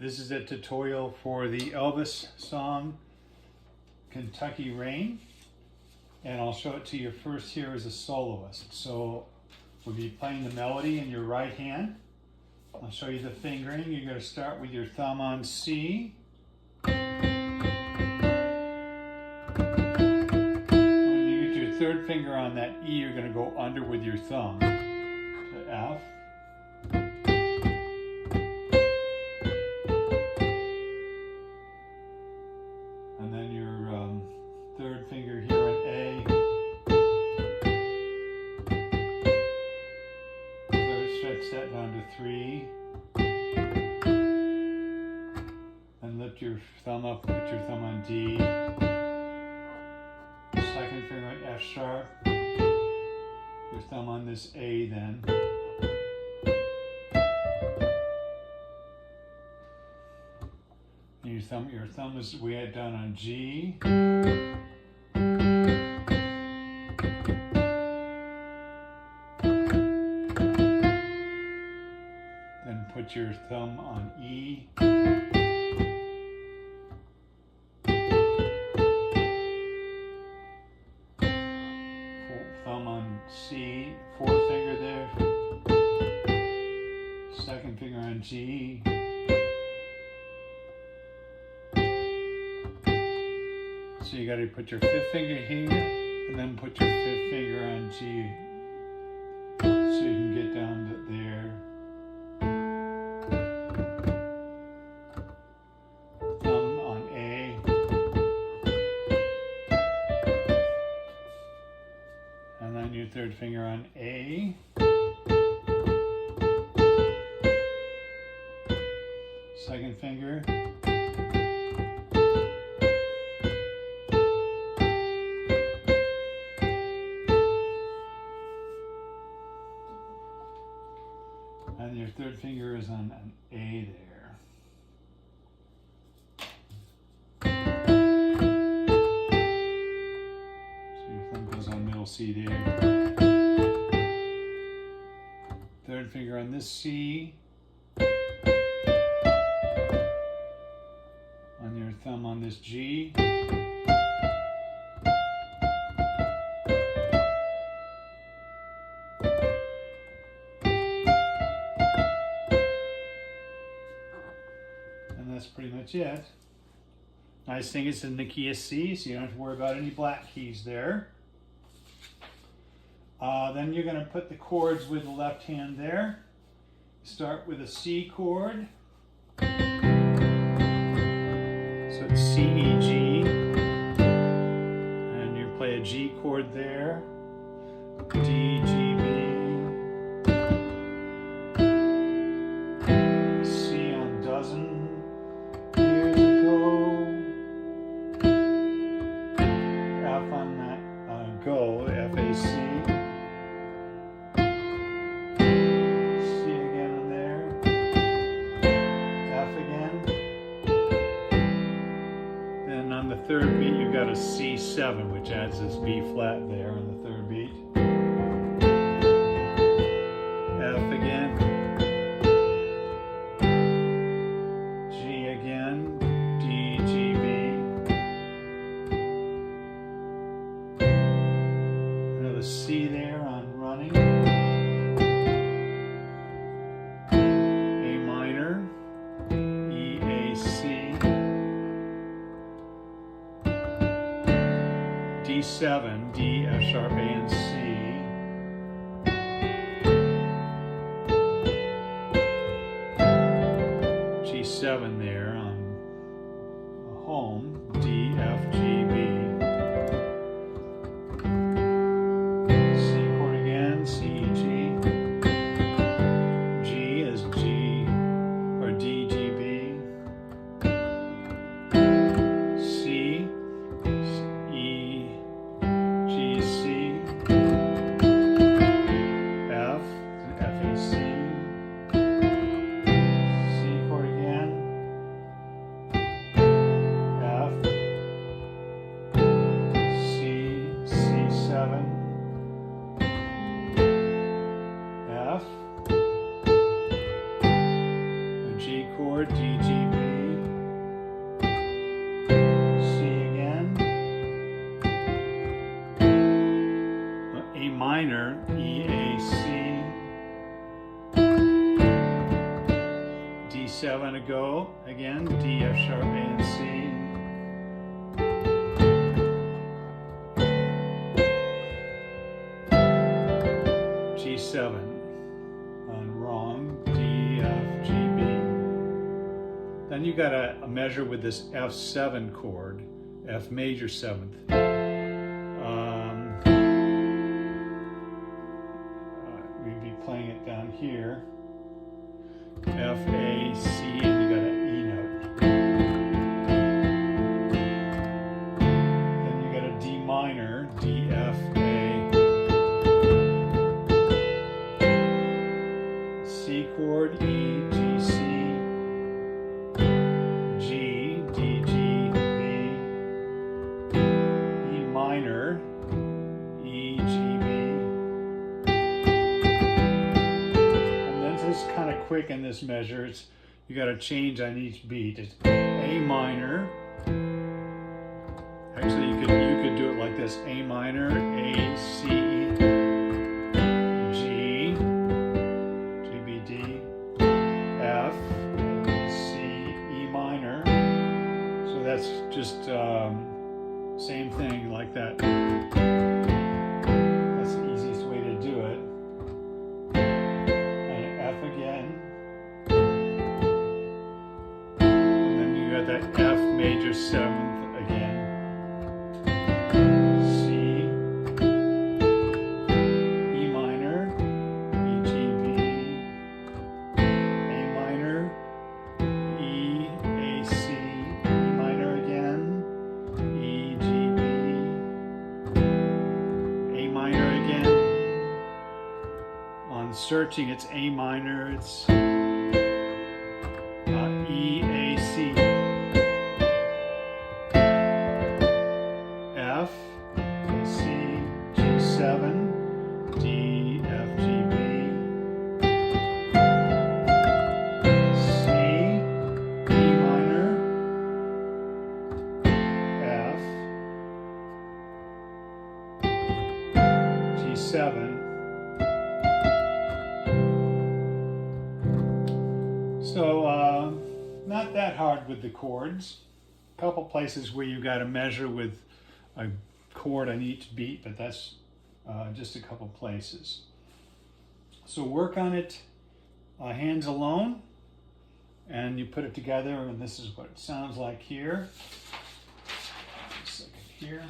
This is a tutorial for the Elvis song, Kentucky Rain. And I'll show it to you first here as a soloist. So we'll be playing the melody in your right hand. I'll show you the fingering. You're going to start with your thumb on C. When you get your third finger on that E, you're going to go under with your thumb to F. And then your third finger here on A. Stretch that down to 3. And lift your thumb up, put your thumb on D. Second finger on F sharp. Your thumb on this A then. And your thumb is we had down on G. Then put your thumb on E. Thumb on C, fourth finger there. Second finger on G. So you got to put your fifth finger here and then put your fifth finger on G so you can get down to there. Thumb on A. And then your third finger on A. Second finger. And your third finger is on an A there. So your thumb goes on middle C there. Third finger on this C. On your thumb on this G. That's pretty much it. Nice thing it's in the key of C, so you don't have to worry about any black keys there. Then you're going to put the chords with the left hand there. Start with a C chord. So it's C, E, G. And you play a G chord there. D, G, B. C on dozen. Go, F-A-C. C again in there. F again. Then on the third beat, you've got a C7, which adds this B flat there on the third beat. F again. G again. D, G, B. C there on running. A minor. E, A, C. D7, D, F sharp, A, and C. G7 there on home. D, F, G, B. minor, E, A, C, D7 to go, again, D, F sharp, A, and C, G7, wrong, D, F, G, B. Then you got a measure with this F7 chord, F major 7th. We'd be playing it down here, F, A, C, and you got an E note. Then you got a D minor, D, F, A, C chord, E, G, C, G, D, G, B, E minor, E, G, B. And then it's kind of quick in this measure. You got to change on each beat. It's A minor. Actually, you could do it like this: A minor, A, C, G, G, B, D, F, C, E minor. So that's just same thing like that. That's the easiest way to do it. And F again. And then you got that F major 7th again. C, E minor, E, G, B, A minor, E, A, C, E minor again, E, G, B, A minor again. On searching, it's A minor, it's E, A, C, F, C, G7, D, F, G, B, C, E minor, F, G7. So not that hard with the chords. A couple places where you got to measure with a chord on each beat, but that's just a couple places. So work on it hands alone, and you put it together, and this is what it sounds like here. Just a second here.